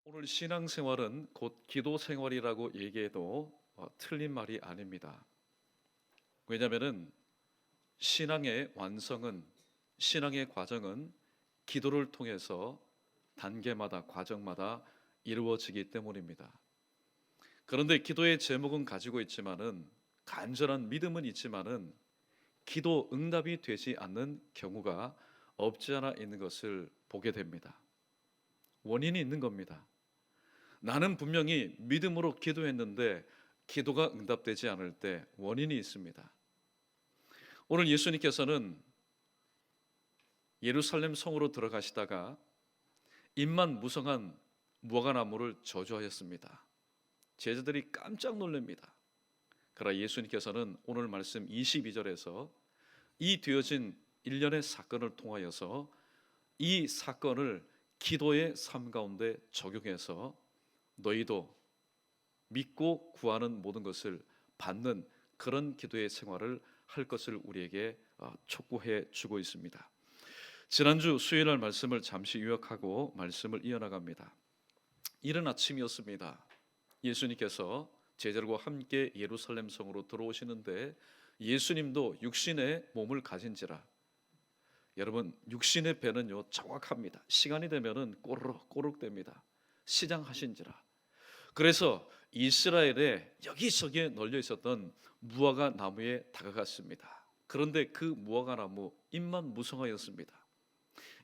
오늘 신앙생활은 곧 기도생활이라고 얘기해도 틀린 말이 아닙니다. 왜냐하면 신앙의 완성은, 신앙의 과정은 기도를 통해서 단계마다 과정마다 이루어지기 때문입니다. 그런데 기도의 제목은 가지고 있지만은, 간절한 믿음은 있지만은 기도 응답이 되지 않는 경우가 없지 않아 있는 것을 보게 됩니다. 원인이 있는 겁니다. 나는 분명히 믿음으로 기도했는데 기도가 응답되지 않을 때 원인이 있습니다. 오늘 예수님께서는 예루살렘 성으로 들어가시다가 입만 무성한 무화과나무를 저주하였습니다. 제자들이 깜짝 놀랍니다. 그러나 예수님께서는 오늘 말씀 22절에서 이 되어진 일련의 사건을 통하여서 이 사건을 기도의 삶 가운데 적용해서 너희도 믿고 구하는 모든 것을 받는 그런 기도의 생활을 할 것을 우리에게 촉구해 주고 있습니다. 지난주 수요일날 말씀을 잠시 요약하고 말씀을 이어나갑니다. 이른 아침이었습니다. 예수님께서 제자들과 함께 예루살렘 성으로 들어오시는데 예수님도 육신의 몸을 가진지라. 여러분, 육신의 배는요 정확합니다. 시간이 되면은 꼬르륵 됩니다. 시장하신지라. 그래서 이스라엘에 여기저기에 널려 있었던 무화과 나무에 다가갔습니다. 그런데 그 무화과 나무 잎만 무성하였습니다.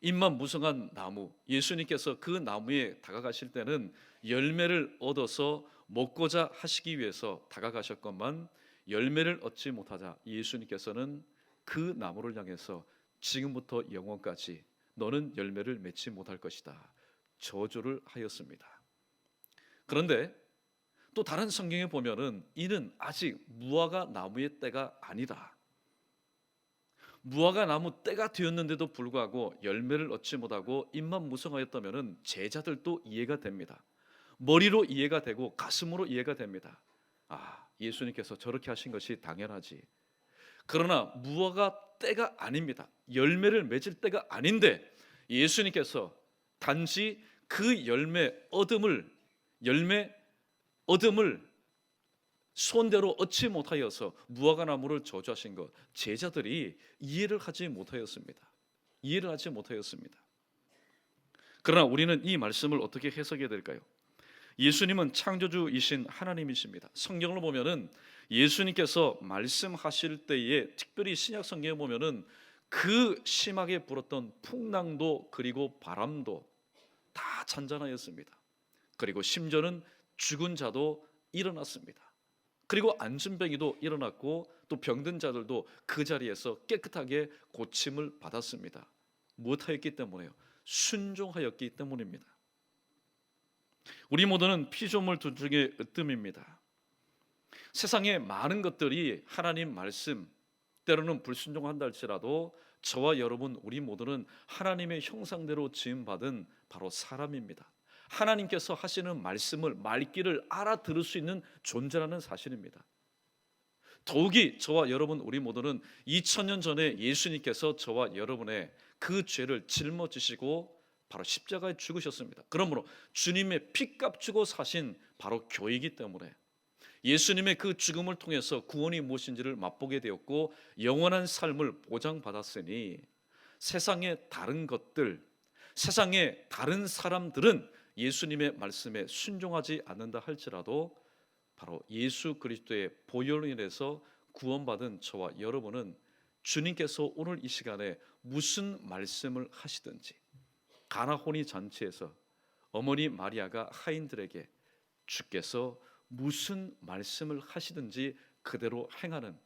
잎만 무성한 나무, 예수님께서 그 나무에 다가가실 때는 열매를 얻어서 먹고자 하시기 위해서 다가가셨건만 열매를 얻지 못하자 예수님께서는 그 나무를 향해서 지금부터 영원까지 너는 열매를 맺지 못할 것이다 저주를 하였습니다. 그런데 또 다른 성경에 보면은 이는 아직 무화과 나무의 때가 아니다. 무화과 나무 때가 되었는데도 불구하고 열매를 얻지 못하고 잎만 무성하였다면은 제자들도 이해가 됩니다. 머리로 이해가 되고 가슴으로 이해가 됩니다. 예수님께서 저렇게 하신 것이 당연하지. 그러나 무화과 때가 아닙니다. 열매를 맺을 때가 아닌데 예수님께서 단지 그 열매 얻음을 손대로 얻지 못하여서 무화과 나무를 저주하신 것, 제자들이 이해를 하지 못하였습니다. 그러나 우리는 이 말씀을 어떻게 해석해야 될까요? 예수님은 창조주이신 하나님이십니다. 성경을 보면은 예수님께서 말씀하실 때에, 특별히 신약 성경에 보면은 그 심하게 불었던 풍랑도 그리고 바람도 다 잔잔하였습니다. 그리고 심지어는 죽은 자도 일어났습니다. 그리고 안진뱅이도 일어났고 또 병든 자들도 그 자리에서 깨끗하게 고침을 받았습니다. 무엇하였기 때문에요? 순종하였기 때문입니다. 우리 모두는 피조물 두 중에 으뜸입니다. 세상에 많은 것들이 하나님 말씀 때로는 불순종한다 할지라도 저와 여러분 우리 모두는 하나님의 형상대로 지음받은 바로 사람입니다. 하나님께서 하시는 말씀을 말귀를 알아들을 수 있는 존재라는 사실입니다. 더욱이 저와 여러분 우리 모두는 2000년 전에 예수님께서 저와 여러분의 그 죄를 짊어지시고 바로 십자가에 죽으셨습니다. 그러므로 주님의 피값 주고 사신 바로 교회이기 때문에 예수님의 그 죽음을 통해서 구원이 무엇인지를 맛보게 되었고 영원한 삶을 보장받았으니 세상의 다른 것들, 세상의 다른 사람들은 예수님의 말씀에 순종하지 않는다 할지라도 바로 예수 그리스도의 보혈로 인해서 구원받은 저와 여러분은 주님께서 오늘 이 시간에 무슨 말씀을 하시든지 가나 혼인 잔치에서 어머니 마리아가 하인들에게 주께서 무슨 말씀을 하시든지 그대로 행하는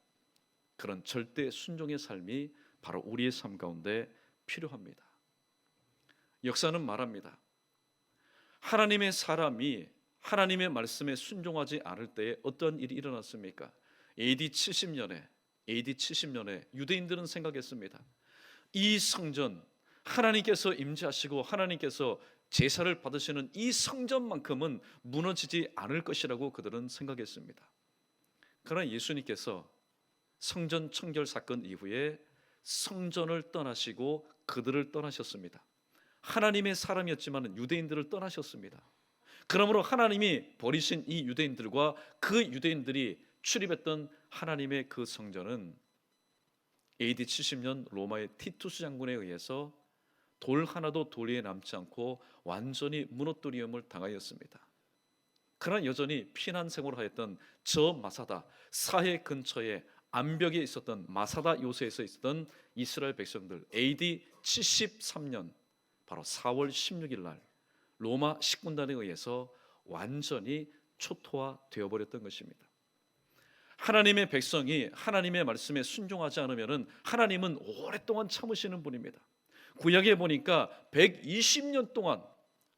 그런 절대 순종의 삶이 바로 우리의 삶 가운데 필요합니다. 역사는 말합니다. 하나님의 사람이 하나님의 말씀에 순종하지 않을 때에 어떤 일이 일어났습니까? AD 70년에 유대인들은 생각했습니다. 이 성전, 하나님께서 임재하시고 하나님께서 제사를 받으시는 이 성전만큼은 무너지지 않을 것이라고 그들은 생각했습니다. 그러나 예수님께서 성전 청결 사건 이후에 성전을 떠나시고 그들을 떠나셨습니다. 하나님의 사람이었지만 유대인들을 떠나셨습니다. 그러므로 하나님이 버리신 이 유대인들과 그 유대인들이 출입했던 하나님의 그 성전은 AD 70년 로마의 티투스 장군에 의해서 돌 하나도 도리에 남지 않고 완전히 무너뜨림을 당하였습니다. 그러나 여전히 피난 생활을 하였던 저 마사다 사해 근처에 암벽에 있었던 마사다 요새에서 있었던 이스라엘 백성들, AD 73년 바로 4월 16일 날 로마 식군단에 의해서 완전히 초토화되어 버렸던 것입니다. 하나님의 백성이 하나님의 말씀에 순종하지 않으면 하나님은 오랫동안 참으시는 분입니다. 구약에 보니까 120년 동안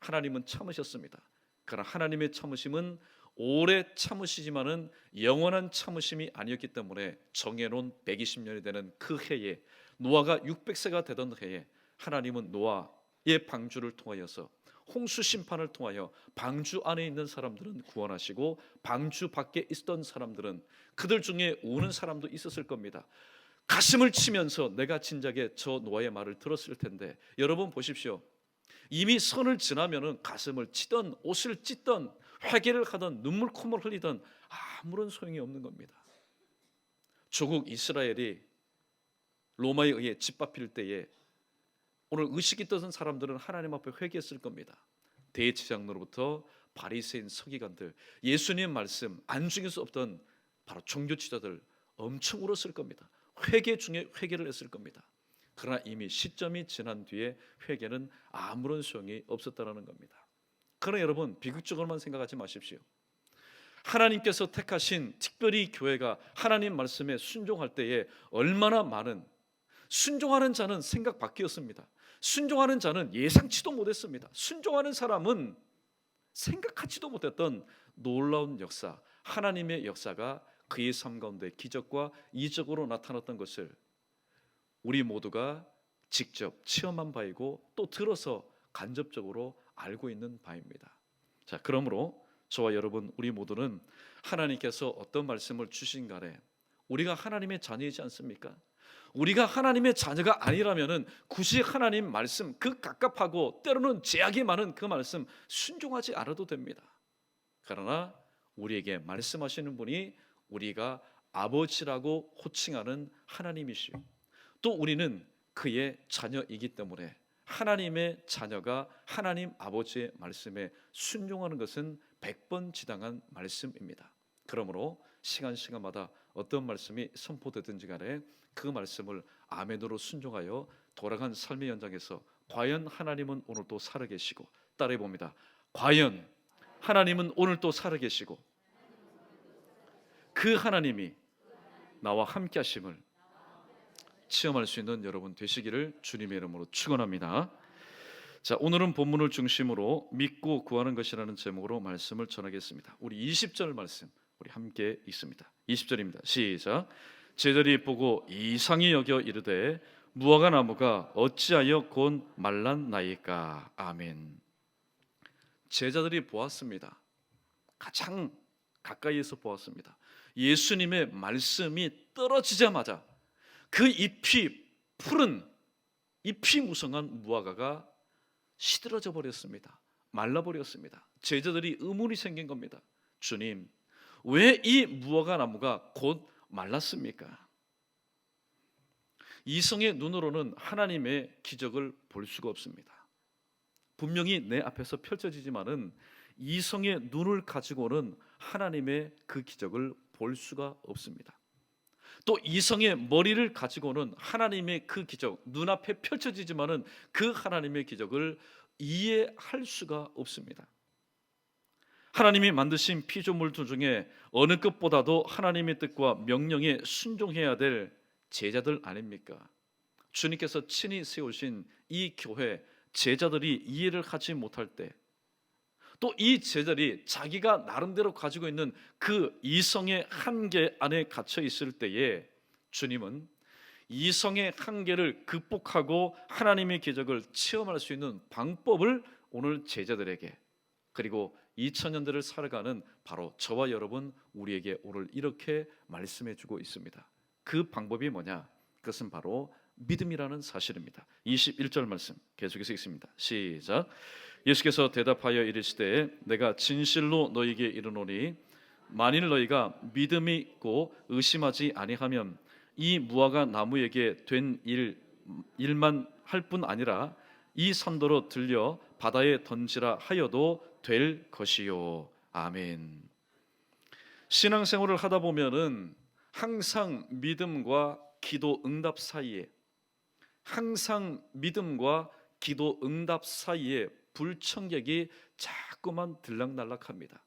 하나님은 참으셨습니다. 그러나 하나님의 참으심은 오래 참으시지만은 영원한 참으심이 아니었기 때문에 정해놓은 120년이 되는 그 해에, 노아가 600세가 되던 해에 하나님은 노아의 방주를 통하여서 홍수 심판을 통하여 방주 안에 있는 사람들은 구원하시고 방주 밖에 있던 사람들은 그들 중에 우는 사람도 있었을 겁니다. 가슴을 치면서 내가 진작에 저 노아의 말을 들었을 텐데. 여러분 보십시오. 이미 선을 지나면은 가슴을 치던 옷을 찢던 회개를 하던 눈물 콧물 흘리던 아무런 소용이 없는 겁니다. 조국 이스라엘이 로마에 의해 짓밟힐 때에 오늘 의식이 떠든 사람들은 하나님 앞에 회개했을 겁니다. 대제사장으로부터 바리새인 서기관들, 예수님 말씀 안 죽일 수 없던 바로 종교지도자들 엄청 울었을 겁니다. 회개 중에 회개를 했을 겁니다. 그러나 이미 시점이 지난 뒤에 회개는 아무런 소용이 없었다는 겁니다. 그러나 여러분 비극적으로만 생각하지 마십시오. 하나님께서 택하신 특별히 교회가 하나님 말씀에 순종할 때에 얼마나 많은, 순종하는 자는 생각 밖이었습니다. 순종하는 자는 예상치도 못했습니다. 순종하는 사람은 생각하지도 못했던 놀라운 역사, 하나님의 역사가 그의 삶 가운데 기적과 이적으로 나타났던 것을 우리 모두가 직접 체험한 바이고 또 들어서 간접적으로 알고 있는 바입니다. 자, 그러므로 저와 여러분 우리 모두는 하나님께서 어떤 말씀을 주신 간에 우리가 하나님의 자녀이지 않습니까? 우리가 하나님의 자녀가 아니라면은 굳이 하나님 말씀 그 갑갑하고 때로는 제약이 많은 그 말씀 순종하지 않아도 됩니다. 그러나 우리에게 말씀하시는 분이 우리가 아버지라고 호칭하는 하나님이시요, 또 우리는 그의 자녀이기 때문에 하나님의 자녀가 하나님 아버지의 말씀에 순종하는 것은 100번 지당한 말씀입니다. 그러므로 시간마다 어떤 말씀이 선포되든지 간에 그 말씀을 아멘으로 순종하여 돌아간 삶의 현장에서 과연 하나님은 오늘도 살아계시고, 따라해 봅니다. 과연 하나님은 오늘도 살아계시고 그 하나님이 나와 함께 하심을 체험할 수 있는 여러분 되시기를 주님의 이름으로 축원합니다. 자, 오늘은 본문을 중심으로 믿고 구하는 것이라는 제목으로 말씀을 전하겠습니다. 우리 20절 말씀 우리 함께 읽습니다. 20절입니다. 시작. 제자들이 보고 이상히 여겨 이르되 무화과 나무가 어찌하여 곧 말랐나이까. 아멘. 제자들이 보았습니다. 가장 가까이에서 보았습니다. 예수님의 말씀이 떨어지자마자 그 푸른 잎이 무성한 무화과가 시들어져 버렸습니다. 말라버렸습니다. 제자들이 의문이 생긴 겁니다. 주님, 왜 이 무화과 나무가 곧 말랐습니까? 이성의 눈으로는 하나님의 기적을 볼 수가 없습니다. 분명히 내 앞에서 펼쳐지지만은 이성의 눈을 가지고는 하나님의 그 기적을 볼 수가 없습니다. 또 이성의 머리를 가지고는 하나님의 그 기적, 눈앞에 펼쳐지지만은 그 하나님의 기적을 이해할 수가 없습니다. 하나님이 만드신 피조물들 중에 어느 것보다도 하나님의 뜻과 명령에 순종해야 될 제자들 아닙니까? 주님께서 친히 세우신 이 교회 제자들이 이해를 하지 못할 때, 또 이 제자들이 자기가 나름대로 가지고 있는 그 이성의 한계 안에 갇혀 있을 때에 주님은 이성의 한계를 극복하고 하나님의 기적을 체험할 수 있는 방법을 오늘 제자들에게, 그리고 2000년대를 살아가는 바로 저와 여러분 우리에게 오늘 이렇게 말씀해 주고 있습니다. 그 방법이 뭐냐? 그것은 바로 믿음이라는 사실입니다. 21절 말씀 계속해서 읽습니다. 시작. 예수께서 대답하여 이르시되 내가 진실로 너희에게 이르노니 만일 너희가 믿음이 있고 의심하지 아니하면 이 무화과 나무에게 된 일만 할 뿐 아니라 이 산도로 들려 바다에 던지라 하여도 될 것이요. 아멘. 신앙생활을 하다 보면은 항상 믿음과 기도 응답 사이에 불청객이 자꾸만 들락날락합니다.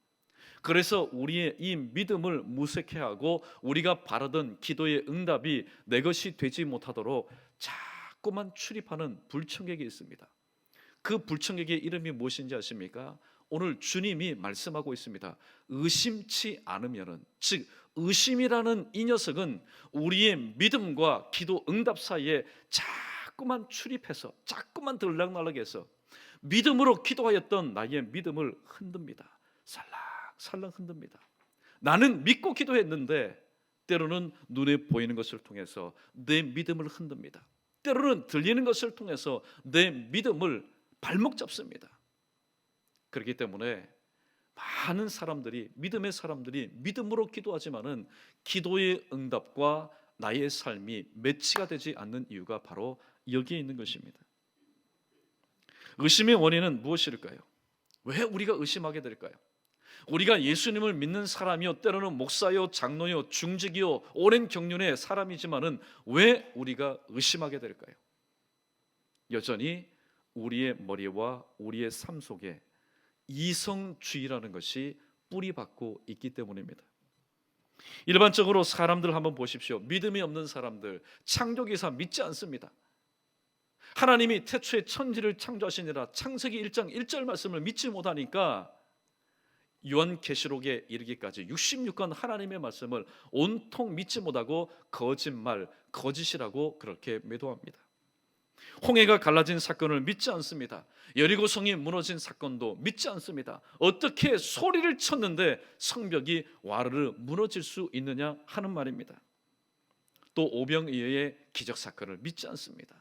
그래서 우리의 이 믿음을 무색해하고 우리가 바라던 기도의 응답이 내 것이 되지 못하도록 자꾸만 출입하는 불청객이 있습니다. 그 불청객의 이름이 무엇인지 아십니까? 오늘 주님이 말씀하고 있습니다. 의심치 않으면은, 즉 의심이라는 이 녀석은 우리의 믿음과 기도 응답 사이에 자꾸만 출입해서 자꾸만 들락날락해서 믿음으로 기도하였던 나의 믿음을 흔듭니다. 살랑살랑 흔듭니다. 나는 믿고 기도했는데 때로는 눈에 보이는 것을 통해서 내 믿음을 흔듭니다. 때로는 들리는 것을 통해서 내 믿음을 발목 잡습니다. 그렇기 때문에 많은 사람들이, 믿음의 사람들이 믿음으로 기도하지만은 기도의 응답과 나의 삶이 매치가 되지 않는 이유가 바로 여기에 있는 것입니다. 의심의 원인은 무엇일까요? 왜 우리가 의심하게 될까요? 우리가 예수님을 믿는 사람이요, 때로는 목사요, 장로요, 중직이요, 오랜 경륜의 사람이지만은 왜 우리가 의심하게 될까요? 여전히 우리의 머리와 우리의 삶 속에 이성주의라는 것이 뿌리박고 있기 때문입니다. 일반적으로 사람들 한번 보십시오. 믿음이 없는 사람들, 창조기사 믿지 않습니다. 하나님이 태초에 천지를 창조하시니라 창세기 1장 1절 말씀을 믿지 못하니까 요한계시록에 이르기까지 66권 하나님의 말씀을 온통 믿지 못하고 거짓이라고 그렇게 매도합니다. 홍해가 갈라진 사건을 믿지 않습니다. 여리고성이 무너진 사건도 믿지 않습니다. 어떻게 소리를 쳤는데 성벽이 와르르 무너질 수 있느냐 하는 말입니다. 또 오병이어의 기적 사건을 믿지 않습니다.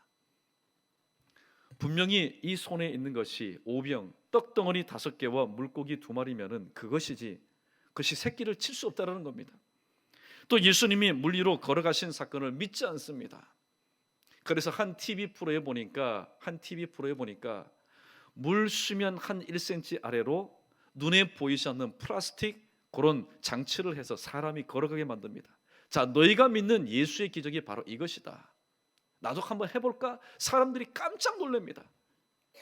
분명히 이 손에 있는 것이 오병, 떡덩어리 5개와 물고기 2마리면은 그것이지, 그것이 새끼를 칠 수 없다라는 겁니다. 또 예수님이 물 위로 걸어가신 사건을 믿지 않습니다. 그래서 한 TV 프로에 보니까 물 수면 한 1cm 아래로 눈에 보이지 않는 플라스틱 그런 장치를 해서 사람이 걸어가게 만듭니다. 자, 너희가 믿는 예수의 기적이 바로 이것이다. 나도 한번 해볼까? 사람들이 깜짝 놀랍니다.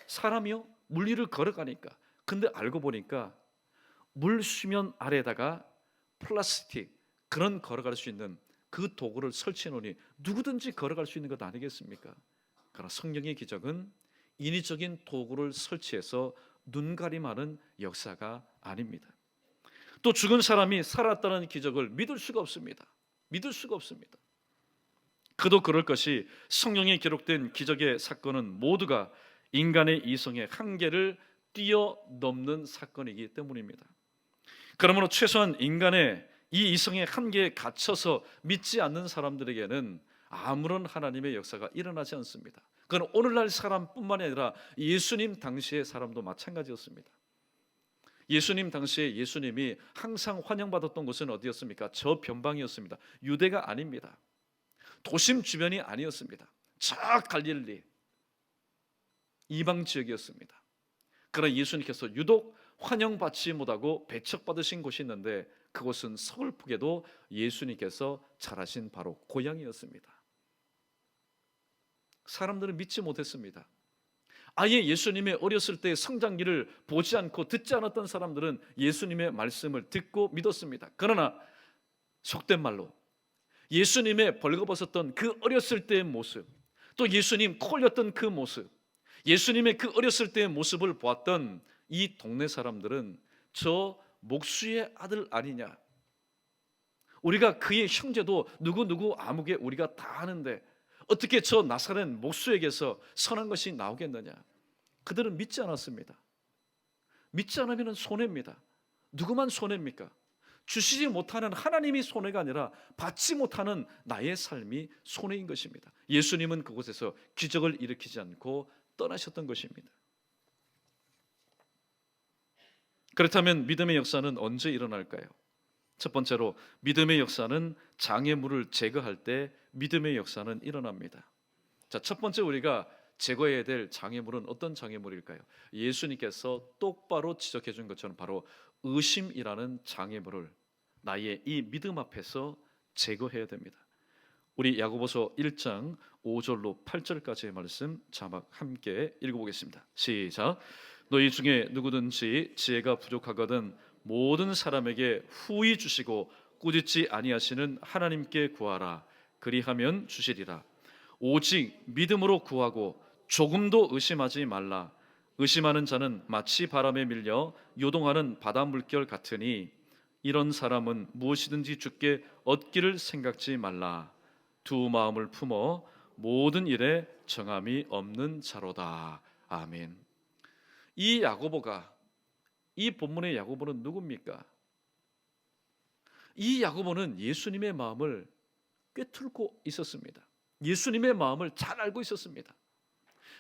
사람이요? 물 위를 걸어가니까. 근데 알고 보니까 물 수면 아래에다가 플라스틱 그런 걸어갈 수 있는 그 도구를 설치해 놓으니 누구든지 걸어갈 수 있는 것 아니겠습니까? 그러나 성령의 기적은 인위적인 도구를 설치해서 눈가림하는 역사가 아닙니다. 또 죽은 사람이 살았다는 기적을 믿을 수가 없습니다. 그도 그럴 것이 성경에 기록된 기적의 사건은 모두가 인간의 이성의 한계를 뛰어넘는 사건이기 때문입니다. 그러므로 최소한 인간의 이 이성의 한계에 갇혀서 믿지 않는 사람들에게는 아무런 하나님의 역사가 일어나지 않습니다. 그건 오늘날 사람뿐만 아니라 예수님 당시의 사람도 마찬가지였습니다. 예수님 당시에 예수님이 항상 환영받았던 곳은 어디였습니까? 저 변방이었습니다. 유대가 아닙니다. 도심 주변이 아니었습니다. 저 갈릴리 이방 지역이었습니다. 그러나 예수님께서 유독 환영받지 못하고 배척받으신 곳이 있는데 그곳은 서글프게도 예수님께서 자라신 바로 고향이었습니다. 사람들은 믿지 못했습니다. 아예 예수님의 어렸을 때의 성장기를 보지 않고 듣지 않았던 사람들은 예수님의 말씀을 듣고 믿었습니다. 그러나 속된 말로 예수님의 벌거벗었던 그 어렸을 때의 모습, 또 예수님 코 올렸던 그 모습, 예수님의 그 어렸을 때의 모습을 보았던 이 동네 사람들은 저 목수의 아들 아니냐, 우리가 그의 형제도 누구 아무개 우리가 다 아는데 어떻게 저 나사렛 목수에게서 선한 것이 나오겠느냐. 그들은 믿지 않았습니다. 믿지 않으면 손해입니다. 누구만 손해입니까? 주시지 못하는 하나님이 손해가 아니라 받지 못하는 나의 삶이 손해인 것입니다. 예수님은 그곳에서 기적을 일으키지 않고 떠나셨던 것입니다. 그렇다면 믿음의 역사는 언제 일어날까요? 첫 번째로 믿음의 역사는 장애물을 제거할 때 믿음의 역사는 일어납니다. 자, 첫 번째 우리가 제거해야 될 장애물은 어떤 장애물일까요? 예수님께서 똑바로 지적해 준 것처럼 바로 의심이라는 장애물을 나의 이 믿음 앞에서 제거해야 됩니다. 우리 야고보서 1장 5절로 8절까지의 말씀 자막 함께 읽어보겠습니다. 시작. 너희 중에 누구든지 지혜가 부족하거든 모든 사람에게 후히 주시고 꾸짖지 아니하시는 하나님께 구하라. 그리하면 주시리라. 오직 믿음으로 구하고 조금도 의심하지 말라. 의심하는 자는 마치 바람에 밀려 요동하는 바다 물결 같으니 이런 사람은 무엇이든지 주께 얻기를 생각지 말라. 두 마음을 품어 모든 일에 정함이 없는 자로다. 아멘. 이 야고보가, 이 본문의 야고보는 누굽니까? 이 야고보는 예수님의 마음을 꿰뚫고 있었습니다. 예수님의 마음을 잘 알고 있었습니다.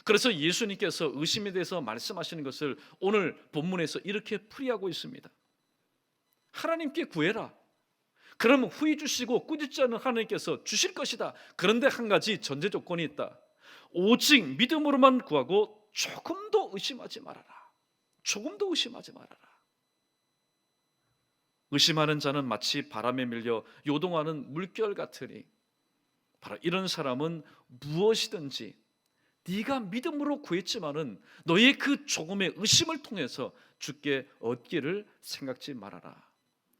그래서 예수님께서 의심에 대해서 말씀하시는 것을 오늘 본문에서 이렇게 풀이하고 있습니다. 하나님께 구해라. 그러면 후히 주시고 꾸짖지 않는 하나님께서 주실 것이다. 그런데 한 가지 전제 조건이 있다. 오직 믿음으로만 구하고 조금도 의심하지 말아라. 조금도 의심하지 말아라. 의심하는 자는 마치 바람에 밀려 요동하는 물결 같으니 바로 이런 사람은 무엇이든지 네가 믿음으로 구했지만은 너의 그 조금의 의심을 통해서 주께 얻기를 생각지 말아라.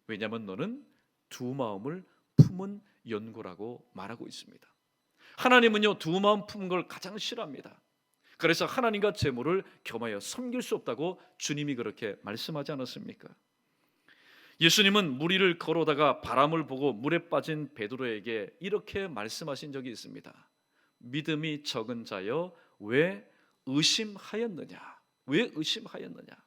왜냐하면 너는 두 마음을 품은 연고라고 말하고 있습니다. 하나님은요, 두 마음 품은 걸 가장 싫어합니다. 그래서 하나님과 재물을 겸하여 섬길 수 없다고 주님이 그렇게 말씀하지 않았습니까? 예수님은 물 위를 걸어다가 바람을 보고 물에 빠진 베드로에게 이렇게 말씀하신 적이 있습니다. 믿음이 적은 자여 왜 의심하였느냐? 왜 의심하였느냐?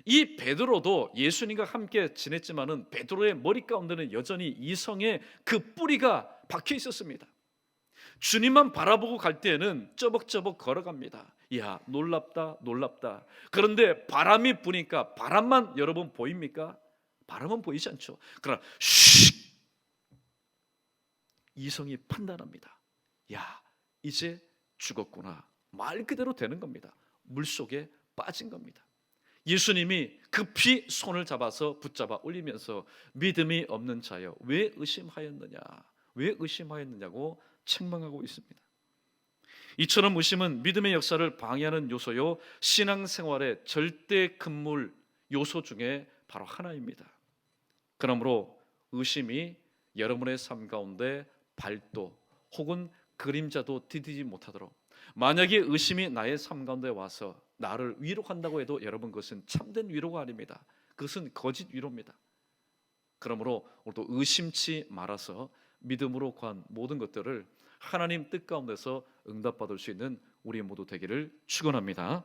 이 베드로도 예수님과 함께 지냈지만은 베드로의 머리 가운데는 여전히 이성의 그 뿌리가 박혀 있었습니다. 주님만 바라보고 갈 때에는 쩌벅쩌벅 걸어갑니다. 이야, 놀랍다, 놀랍다. 그런데 바람이 부니까 바람만 여러분 보입니까? 바람은 보이지 않죠. 그러나 이성이 판단합니다. 야, 이제 죽었구나. 말 그대로 되는 겁니다. 물속에 빠진 겁니다. 예수님이 급히 손을 잡아서 붙잡아 올리면서 믿음이 없는 자여 왜 의심하였느냐? 왜 의심하였느냐고 책망하고 있습니다. 이처럼 의심은 믿음의 역사를 방해하는 요소요, 신앙생활의 절대 금물 요소 중에 바로 하나입니다. 그러므로 의심이 여러분의 삶 가운데 발도 혹은 그림자도 디디지 못하도록, 만약에 의심이 나의 삶 가운데 와서 나를 위로한다고 해도 여러분 그것은 참된 위로가 아닙니다. 그것은 거짓 위로입니다. 그러므로 오늘도 의심치 말아서 믿음으로 구한 모든 것들을 하나님 뜻 가운데서 응답받을 수 있는 우리 모두 되기를 축원합니다.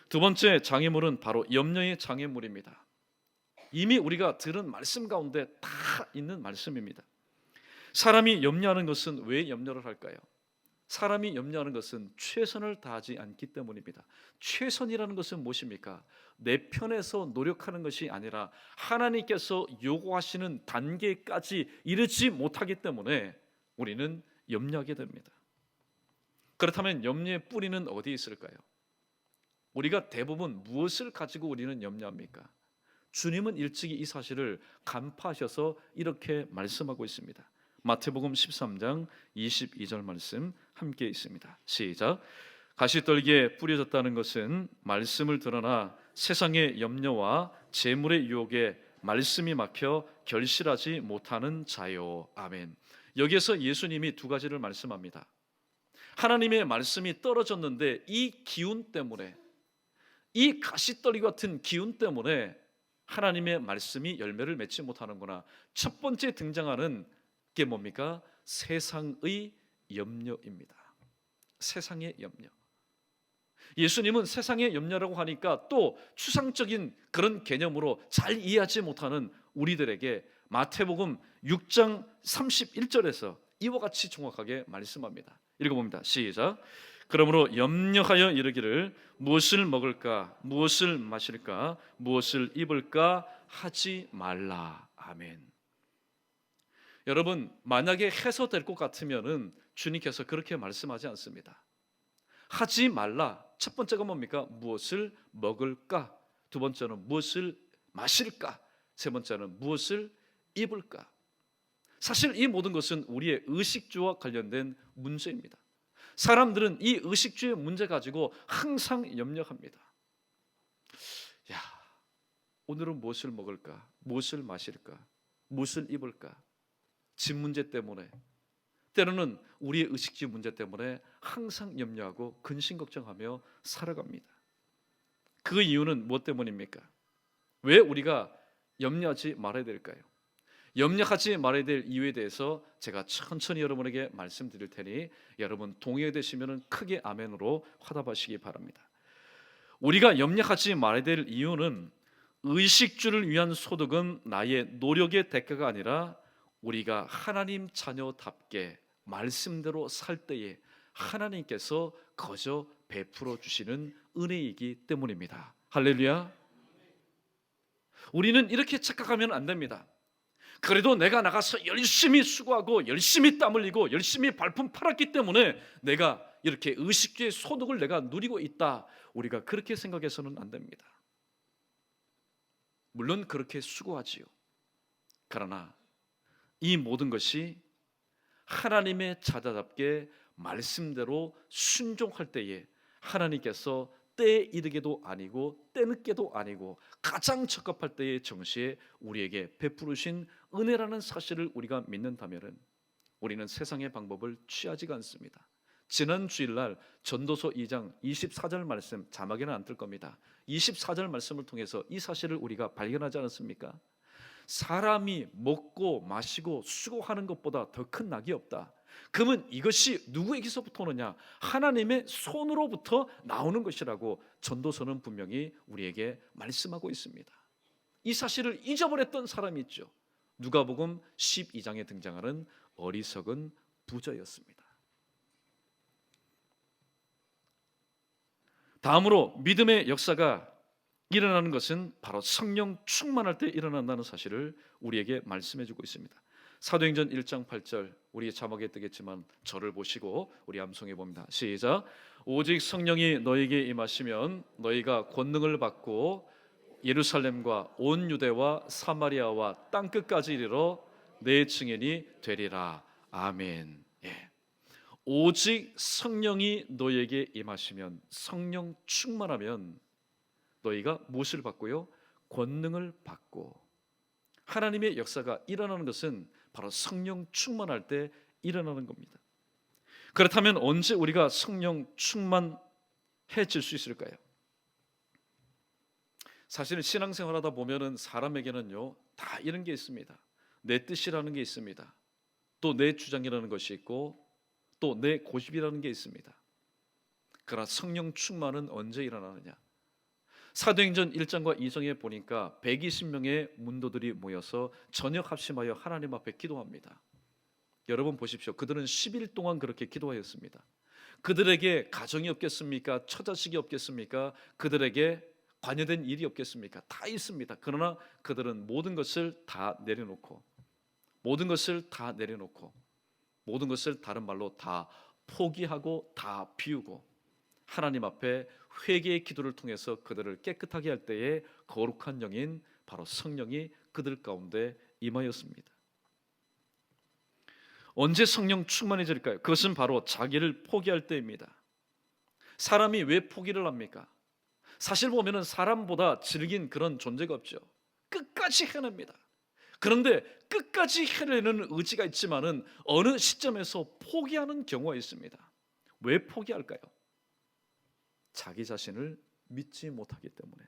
두 번째 장애물은 바로 염려의 장애물입니다. 이미 우리가 들은 말씀 가운데 다 있는 말씀입니다. 사람이 염려하는 것은 왜 염려를 할까요? 사람이 염려하는 것은 최선을 다하지 않기 때문입니다. 최선이라는 것은 무엇입니까? 내 편에서 노력하는 것이 아니라 하나님께서 요구하시는 단계까지 이르지 못하기 때문에 우리는 염려하게 됩니다. 그렇다면 염려의 뿌리는 어디에 있을까요? 우리가 대부분 무엇을 가지고 우리는 염려합니까? 주님은 일찍이 이 사실을 간파하셔서 이렇게 말씀하고 있습니다. 마태복음 13장 22절 말씀 함께 있습니다. 시작. 가시떨기에 뿌려졌다는 것은 말씀을 드러나 세상의 염려와 재물의 유혹에 말씀이 막혀 결실하지 못하는 자요. 아멘. 여기에서 예수님이 두 가지를 말씀합니다. 하나님의 말씀이 떨어졌는데 이 기운 때문에, 이 가시떨기 같은 기운 때문에 하나님의 말씀이 열매를 맺지 못하는구나. 첫 번째 등장하는 게 뭡니까? 세상의 염려입니다. 세상의 염려. 예수님은 세상의 염려라고 하니까 또 추상적인 그런 개념으로 잘 이해하지 못하는 우리들에게 마태복음 6장 31절에서 이와 같이 정확하게 말씀합니다. 읽어봅니다. 시작. 그러므로 염려하여 이르기를 무엇을 먹을까, 무엇을 마실까, 무엇을 입을까 하지 말라. 아멘. 여러분, 만약에 해소될 것 같으면은 주님께서 그렇게 말씀하지 않습니다. 하지 말라. 첫 번째가 뭡니까? 무엇을 먹을까? 두 번째는 무엇을 마실까? 세 번째는 무엇을 입을까? 사실 이 모든 것은 우리의 의식주와 관련된 문제입니다. 사람들은 이 의식주의 문제 가지고 항상 염려합니다. 야, 오늘은 무엇을 먹을까? 무엇을 마실까? 무엇을 입을까? 집 문제 때문에, 때로는 우리의 의식주 문제 때문에 항상 염려하고 근심 걱정하며 살아갑니다. 그 이유는 무엇 때문입니까? 왜 우리가 염려하지 말아야 될까요? 염려하지 말아야 될 이유에 대해서 제가 천천히 여러분에게 말씀드릴 테니 여러분 동의되시면 크게 아멘으로 화답하시기 바랍니다. 우리가 염려하지 말아야 될 이유는 의식주를 위한 소득은 나의 노력의 대가가 아니라 우리가 하나님 자녀답게 말씀대로 살 때에 하나님께서 거저 베풀어 주시는 은혜이기 때문입니다. 할렐루야. 우리는 이렇게 착각하면 안 됩니다. 그래도 내가 나가서 열심히 수고하고 열심히 땀 흘리고 열심히 발품 팔았기 때문에 내가 이렇게 의식주의 소득을 내가 누리고 있다. 우리가 그렇게 생각해서는 안 됩니다. 물론 그렇게 수고하지요. 그러나 이 모든 것이 하나님의 자녀답게 말씀대로 순종할 때에 하나님께서 때에 이르게도 아니고 때늦게도 아니고 가장 적합할 때의 정시에 우리에게 베푸르신 은혜라는 사실을 우리가 믿는다면 우리는 세상의 방법을 취하지가 않습니다. 지난 주일날 전도서 2장 24절 말씀, 자막에는 안 뜰 겁니다. 24절 말씀을 통해서 이 사실을 우리가 발견하지 않았습니까? 사람이 먹고 마시고 수고하는 것보다 더 큰 낙이 없다. 그러면 이것이 누구에게서부터 오느냐? 하나님의 손으로부터 나오는 것이라고 전도서는 분명히 우리에게 말씀하고 있습니다. 이 사실을 잊어버렸던 사람이 있죠. 누가복음 12장에 등장하는 어리석은 부자였습니다. 다음으로 믿음의 역사가 일어나는 것은 바로 성령 충만할 때 일어난다는 사실을 우리에게 말씀해 주고 있습니다. 사도행전 1장 8절, 우리의 자막에 뜨겠지만 저를 보시고 우리 암송해 봅니다. 시작. 오직 성령이 너에게 임하시면 너희가 권능을 받고 예루살렘과 온 유대와 사마리아와 땅끝까지 이르러 내 증인이 되리라. 아멘. 예. 오직 성령이 너에게 임하시면, 성령 충만하면 너희가 무엇을 받고요? 권능을 받고. 하나님의 역사가 일어나는 것은 바로 성령 충만할 때 일어나는 겁니다. 그렇다면 언제 우리가 성령 충만해질 수 있을까요? 사실은 신앙생활하다 보면은 사람에게는요 다 이런 게 있습니다. 내 뜻이라는 게 있습니다. 또 내 주장이라는 것이 있고 또 내 고집이라는 게 있습니다. 그러나 성령 충만은 언제 일어나느냐? 사도행전 1장과 2장에 보니까 120명의 문도들이 모여서 저녁 합심하여 하나님 앞에 기도합니다. 여러분 보십시오. 그들은 10일 동안 그렇게 기도하였습니다. 그들에게 가정이 없겠습니까? 처자식이 없겠습니까? 그들에게 관여된 일이 없겠습니까? 다 있습니다. 그러나 그들은 모든 것을 다 내려놓고 모든 것을 다른 말로 다 포기하고 다 비우고 하나님 앞에 회개의 기도를 통해서 그들을 깨끗하게 할 때에 거룩한 영인 바로 성령이 그들 가운데 임하였습니다. 언제 성령 충만해질까요? 그것은 바로 자기를 포기할 때입니다. 사람이 왜 포기를 합니까? 사실 보면은 사람보다 질긴 그런 존재가 없죠. 끝까지 해냅니다. 그런데 끝까지 해내는 의지가 있지만은 어느 시점에서 포기하는 경우가 있습니다. 왜 포기할까요? 자기 자신을 믿지 못하기 때문에.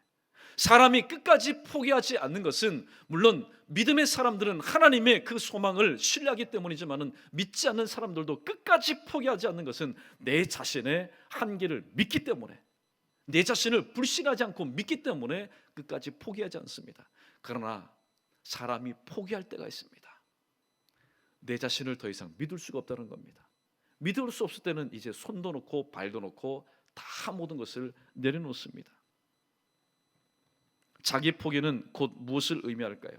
사람이 끝까지 포기하지 않는 것은 물론 믿음의 사람들은 하나님의 그 소망을 신뢰하기 때문이지만은 믿지 않는 사람들도 끝까지 포기하지 않는 것은 내 자신의 한계를 믿기 때문에, 내 자신을 불신하지 않고 믿기 때문에 끝까지 포기하지 않습니다. 그러나 사람이 포기할 때가 있습니다. 내 자신을 더 이상 믿을 수가 없다는 겁니다. 믿을 수 없을 때는 이제 손도 놓고 발도 놓고 다 모든 것을 내려놓습니다. 자기 포기는 곧 무엇을 의미할까요?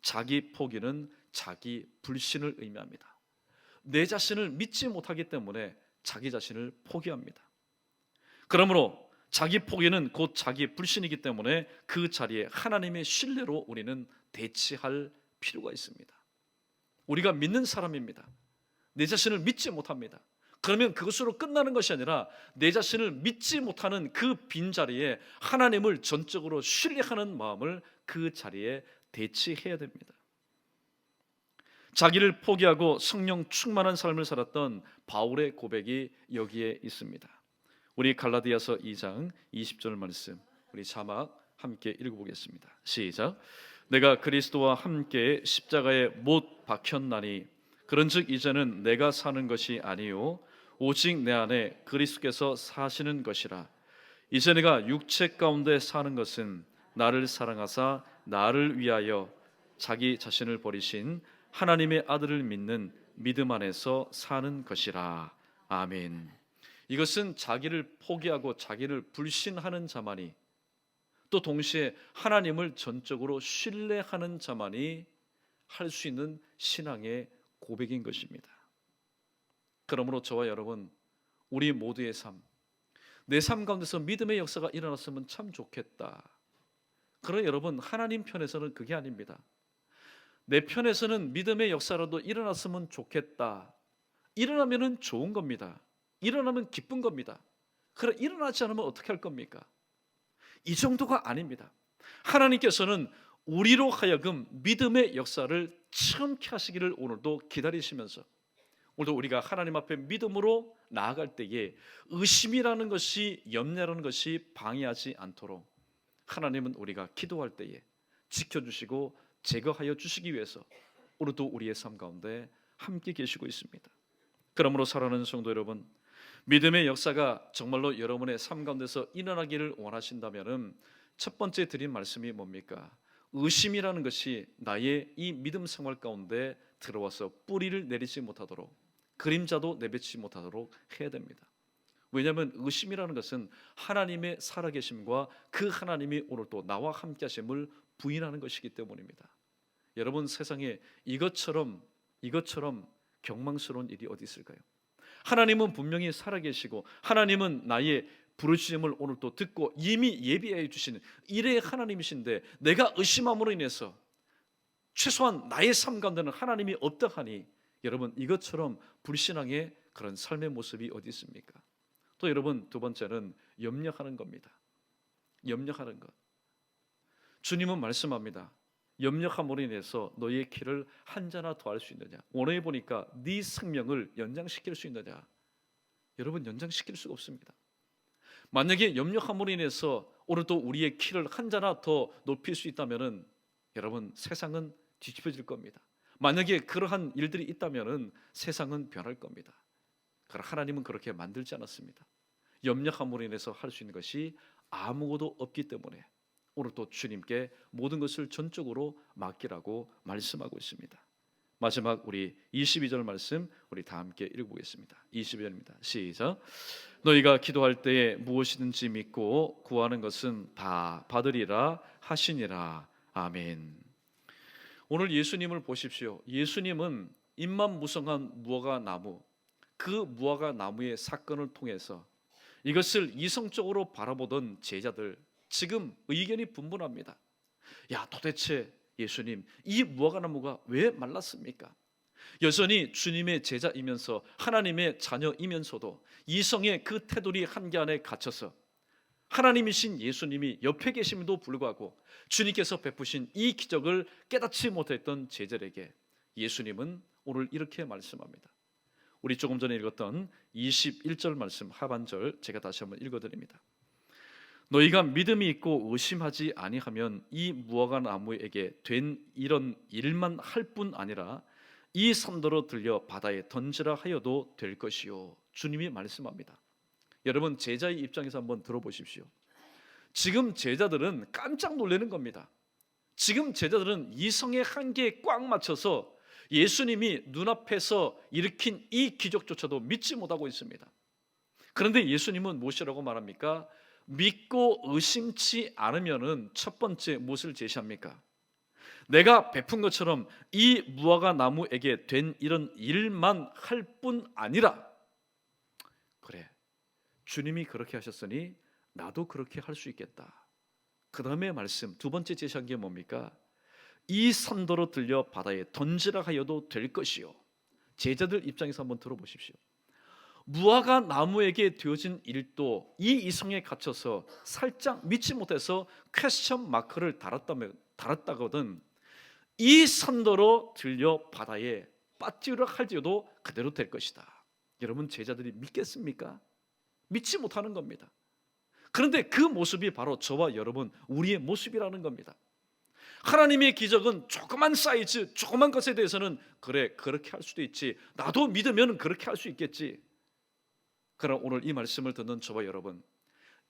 자기 포기는 자기 불신을 의미합니다. 내 자신을 믿지 못하기 때문에 자기 자신을 포기합니다. 그러므로 자기 포기는 곧 자기 불신이기 때문에 그 자리에 하나님의 신뢰로 우리는 대치할 필요가 있습니다. 우리가 믿는 사람입니다. 내 자신을 믿지 못합니다. 그러면 그것으로 끝나는 것이 아니라 내 자신을 믿지 못하는 그 빈자리에 하나님을 전적으로 신뢰하는 마음을 그 자리에 대치해야 됩니다. 자기를 포기하고 성령 충만한 삶을 살았던 바울의 고백이 여기에 있습니다. 우리 갈라디아서 2장 20절 말씀, 우리 자막 함께 읽어보겠습니다. 시작. 내가 그리스도와 함께 십자가에 못 박혔나니 그런즉 이제는 내가 사는 것이 아니요 오직 내 안에 그리스도께서 사시는 것이라. 이제 내가 육체 가운데 사는 것은 나를 사랑하사 나를 위하여 자기 자신을 버리신 하나님의 아들을 믿는 믿음 안에서 사는 것이라. 아멘. 이것은 자기를 포기하고 자기를 불신하는 자만이, 또 동시에 하나님을 전적으로 신뢰하는 자만이 할 수 있는 신앙의 고백인 것입니다. 그러므로 저와 여러분, 우리 모두의 삶, 내 삶 가운데서 믿음의 역사가 일어났으면 참 좋겠다. 그러나 여러분, 하나님 편에서는 그게 아닙니다. 내 편에서는 믿음의 역사라도 일어났으면 좋겠다. 일어나면 좋은 겁니다. 일어나면 기쁜 겁니다. 그러나 일어나지 않으면 어떻게 할 겁니까? 이 정도가 아닙니다. 하나님께서는 우리로 하여금 믿음의 역사를 처음케 하시기를 오늘도 기다리시면서, 오늘도 우리가 하나님 앞에 믿음으로 나아갈 때에 의심이라는 것이, 염려라는 것이 방해하지 않도록 하나님은 우리가 기도할 때에 지켜주시고 제거하여 주시기 위해서 오늘도 우리의 삶 가운데 함께 계시고 있습니다. 그러므로 사랑하는 성도 여러분, 믿음의 역사가 정말로 여러분의 삶 가운데서 일어나기를 원하신다면 첫 번째 드린 말씀이 뭡니까? 의심이라는 것이 나의 이 믿음 생활 가운데 들어와서 뿌리를 내리지 못하도록, 그림자도 내뱉지 못하도록 해야 됩니다. 왜냐하면 의심이라는 것은 하나님의 살아계심과 그 하나님이 오늘 또 나와 함께 하심을 부인하는 것이기 때문입니다. 여러분, 세상에 이것처럼 경망스러운 일이 어디 있을까요? 하나님은 분명히 살아계시고 하나님은 나의 부르심을 오늘 또 듣고 이미 예비해 주시는 일의 하나님이신데, 내가 의심함으로 인해서 최소한 나의 삶 가운데는 하나님이 없다 하니, 여러분, 이것처럼 불신앙의 그런 삶의 모습이 어디 있습니까? 또 여러분, 두 번째는 염려하는 겁니다. 염려하는 것. 주님은 말씀합니다. 염려함으로 인해서 너의 길을 한 자나 더 할 수 있느냐? 오늘 보니까 네 생명을 연장시킬 수 있느냐? 여러분, 연장시킬 수가 없습니다. 만약에 염려함으로 인해서 오늘도 우리의 키를 한 자나 더 높일 수 있다면은, 여러분, 세상은 뒤집어질 겁니다. 만약에 그러한 일들이 있다면은 세상은 변할 겁니다. 그러나 하나님은 그렇게 만들지 않았습니다. 염려함으로 인해서 할 수 있는 것이 아무것도 없기 때문에 오늘 또 주님께 모든 것을 전적으로 맡기라고 말씀하고 있습니다. 마지막 우리 22절 말씀 우리 다 함께 읽어보겠습니다. 22절입니다. 시작. 너희가 기도할 때에 무엇이든지 믿고 구하는 것은 다 받으리라 하시니라. 아멘. 오늘 예수님을 보십시오. 예수님은 잎만 무성한 무화과 나무, 그 무화과 나무의 사건을 통해서 이것을 이성적으로 바라보던 제자들, 지금 의견이 분분합니다. 야, 도대체 예수님, 이 무화과 나무가 왜 말랐습니까? 여전히 주님의 제자이면서 하나님의 자녀이면서도 이성의 그 테두리 한계 안에 갇혀서 하나님이신 예수님이 옆에 계심에도 불구하고 주님께서 베푸신 이 기적을 깨닫지 못했던 제자들에게 예수님은 오늘 이렇게 말씀합니다. 우리 조금 전에 읽었던 21절 말씀 하반절 제가 다시 한번 읽어드립니다. 너희가 믿음이 있고 의심하지 아니하면 이 무화과 나무에게 된 이런 일만 할 뿐 아니라 이 산더러 들려 바다에 던지라 하여도 될 것이요. 주님이 말씀합니다. 여러분, 제자의 입장에서 한번 들어보십시오. 지금 제자들은 깜짝 놀라는 겁니다. 지금 제자들은 이성의 한계에 꽉 맞춰서 예수님이 눈앞에서 일으킨 이 기적조차도 믿지 못하고 있습니다. 그런데 예수님은 무엇이라고 말합니까? 믿고 의심치 않으면은 첫 번째 무엇을 제시합니까? 내가 베푼 것처럼 이 무화과 나무에게 된 이런 일만 할 뿐 아니라, 그래, 주님이 그렇게 하셨으니 나도 그렇게 할 수 있겠다. 그 다음에 말씀 두 번째 제시한 게 뭡니까? 이 산더러 들려 바다에 던지라 하여도 될 것이요. 제자들 입장에서 한번 들어보십시오. 무화과 나무에게 되어진 일도 이 이성에 갇혀서 살짝 믿지 못해서 퀘스천 마크를 달았다거든 이 산더러 들려 바다에 빠뜨려 할지라도 그대로 될 것이다. 여러분, 제자들이 믿겠습니까? 믿지 못하는 겁니다. 그런데 그 모습이 바로 저와 여러분, 우리의 모습이라는 겁니다. 하나님의 기적은 조그만 사이즈, 조그만 것에 대해서는 그래, 그렇게 할 수도 있지, 나도 믿으면 그렇게 할 수 있겠지. 그러나 오늘 이 말씀을 듣는 저와 여러분,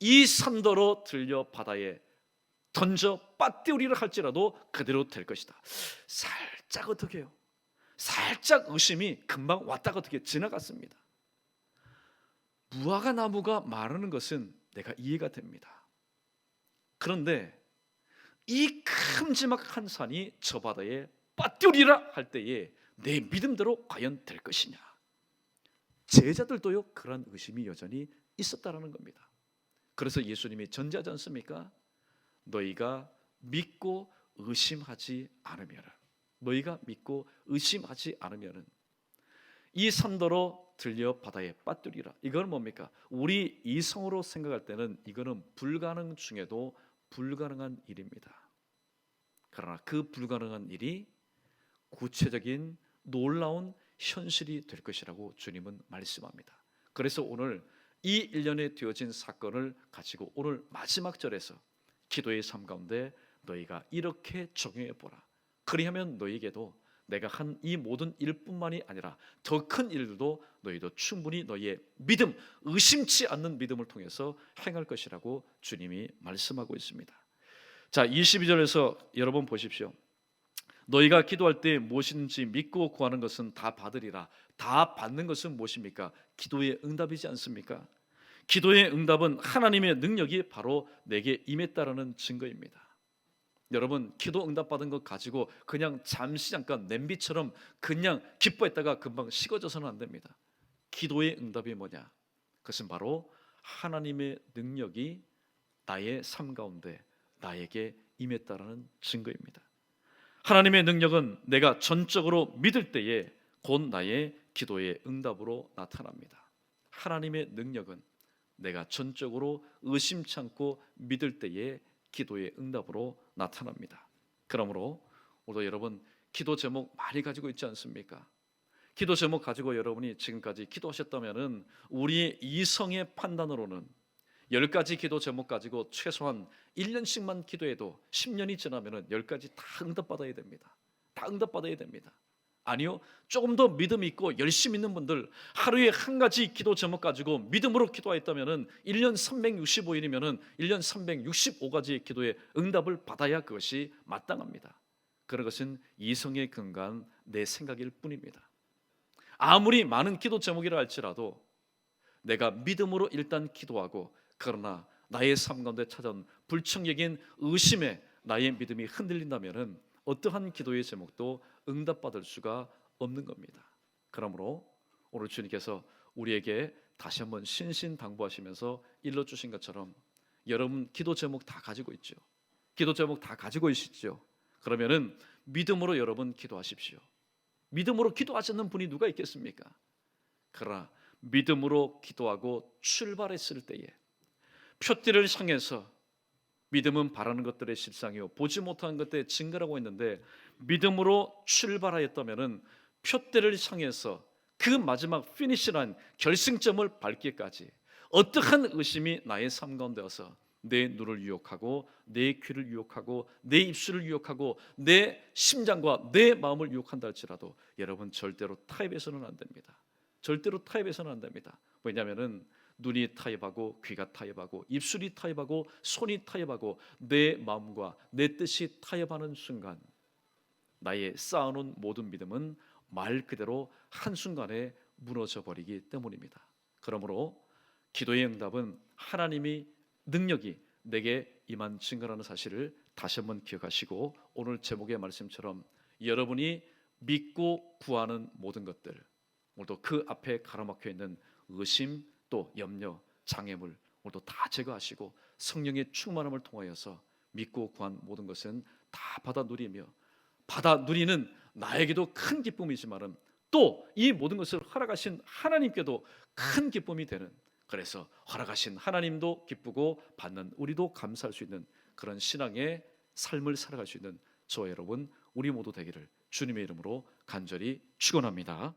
이 산더러 들려 바다에 던져 빠뜨리려 할지라도 그대로 될 것이다. 살짝 어떻게 해요? 살짝 의심이 금방 왔다가 어떻게 지나갔습니다. 무화과 나무가 마르는 것은 내가 이해가 됩니다. 그런데 이 큼지막한 산이 저 바다에 빠뜨리라 할 때에 내 믿음대로 과연 될 것이냐? 제자들도요, 그런 의심이 여전히 있었다라는 겁니다. 그래서 예수님이 전제하지 않습니까? 너희가 믿고 의심하지 않으면, 너희가 믿고 의심하지 않으면 이 산더러 들려 바다에 빠뜨리라. 이건 뭡니까? 우리 이성으로 생각할 때는 이거는 불가능 중에도 불가능한 일입니다. 그러나 그 불가능한 일이 구체적인 놀라운 현실이 될 것이라고 주님은 말씀합니다. 그래서 오늘 이 일련에 되어진 사건을 가지고 오늘 마지막 절에서 기도의 삶 가운데 너희가 이렇게 적용해 보라. 그리하면 너희에게도 내가 한 이 모든 일뿐만이 아니라 더 큰 일들도 너희도 충분히 너희의 믿음, 의심치 않는 믿음을 통해서 행할 것이라고 주님이 말씀하고 있습니다. 자, 22절에서 여러분 보십시오. 너희가 기도할 때 무엇인지 믿고 구하는 것은 다 받으리라. 다 받는 것은 무엇입니까? 기도의 응답이지 않습니까? 기도의 응답은 하나님의 능력이 바로 내게 임했다라는 증거입니다. 여러분, 기도 응답 받은 것 가지고 그냥 잠시 잠깐 냄비처럼 그냥 기뻐했다가 금방 식어져서는 안 됩니다. 기도의 응답이 뭐냐? 그것은 바로 하나님의 능력이 나의 삶 가운데 나에게 임했다라는 증거입니다. 하나님의 능력은 내가 전적으로 믿을 때에 곧 나의 기도의 응답으로 나타납니다. 하나님의 능력은 내가 전적으로 의심치 않고 믿을 때에 기도의 응답으로 나타납니다. 그러므로 오늘 여러분 기도 제목 많이 가지고 있지 않습니까? 기도 제목 가지고 여러분이 지금까지 기도하셨다면은 우리의 이성의 판단으로는 10가지 기도 제목 가지고 최소한 1년씩만 기도해도 10년이 지나면은 10가지 다 응답받아야 됩니다. 다 응답받아야 됩니다. 아니요, 조금 더 믿음 있고 열심히 있는 분들 하루에 한 가지 기도 제목 가지고 믿음으로 기도했다면은 1년 365일이면은 1년 365가지의 기도에 응답을 받아야 그것이 마땅합니다. 그런 것은 이성에 근거한 내 생각일 뿐입니다. 아무리 많은 기도 제목이라 할지라도 내가 믿음으로 일단 기도하고 그러나 나의 삶 가운데 찾아온 불청객인 의심에 나의 믿음이 흔들린다면은 어떠한 기도의 제목도 응답받을 수가 없는 겁니다. 그러므로 오늘 주님께서 우리에게 다시 한번 신신당부하시면서 일러주신 것처럼 여러분 기도 제목 다 가지고 있죠. 기도 제목 다 가지고 있시죠. 그러면은 믿음으로 여러분 기도하십시오. 믿음으로 기도하지 않는 분이 누가 있겠습니까? 그러나 믿음으로 기도하고 출발했을 때에 표대를 향해서 믿음은 바라는 것들의 실상이요 보지 못하는 것들의 증거라고 했는데 믿음으로 출발하였다면은 표대를 향해서 그 마지막 피니시란 결승점을 밟기까지 어떠한 의심이 나의 삶 가운데 와서 내 눈을 유혹하고 내 귀를 유혹하고 내 입술을 유혹하고 내 심장과 내 마음을 유혹한다 할지라도 여러분 절대로 타협해서는 안 됩니다. 절대로 타협해서는 안 됩니다. 왜냐하면은 눈이 타협하고 귀가 타협하고 입술이 타협하고 손이 타협하고 내 마음과 내 뜻이 타협하는 순간 나의 쌓아놓은 모든 믿음은 말 그대로 한순간에 무너져 버리기 때문입니다. 그러므로 기도의 응답은 하나님이 능력이 내게 임한 증거라는 사실을 다시 한번 기억하시고, 오늘 제목의 말씀처럼 여러분이 믿고 구하는 모든 것들, 오늘도 그 앞에 가로막혀 있는 의심 또 염려, 장애물 오늘도 다 제거하시고 성령의 충만함을 통하여서 믿고 구한 모든 것은 다 받아 누리며, 받아 누리는 나에게도 큰 기쁨이지만은 또 이 모든 것을 허락하신 하나님께도 큰 기쁨이 되는, 그래서 허락하신 하나님도 기쁘고 받는 우리도 감사할 수 있는 그런 신앙의 삶을 살아갈 수 있는 저와 여러분 우리 모두 되기를 주님의 이름으로 간절히 축원합니다.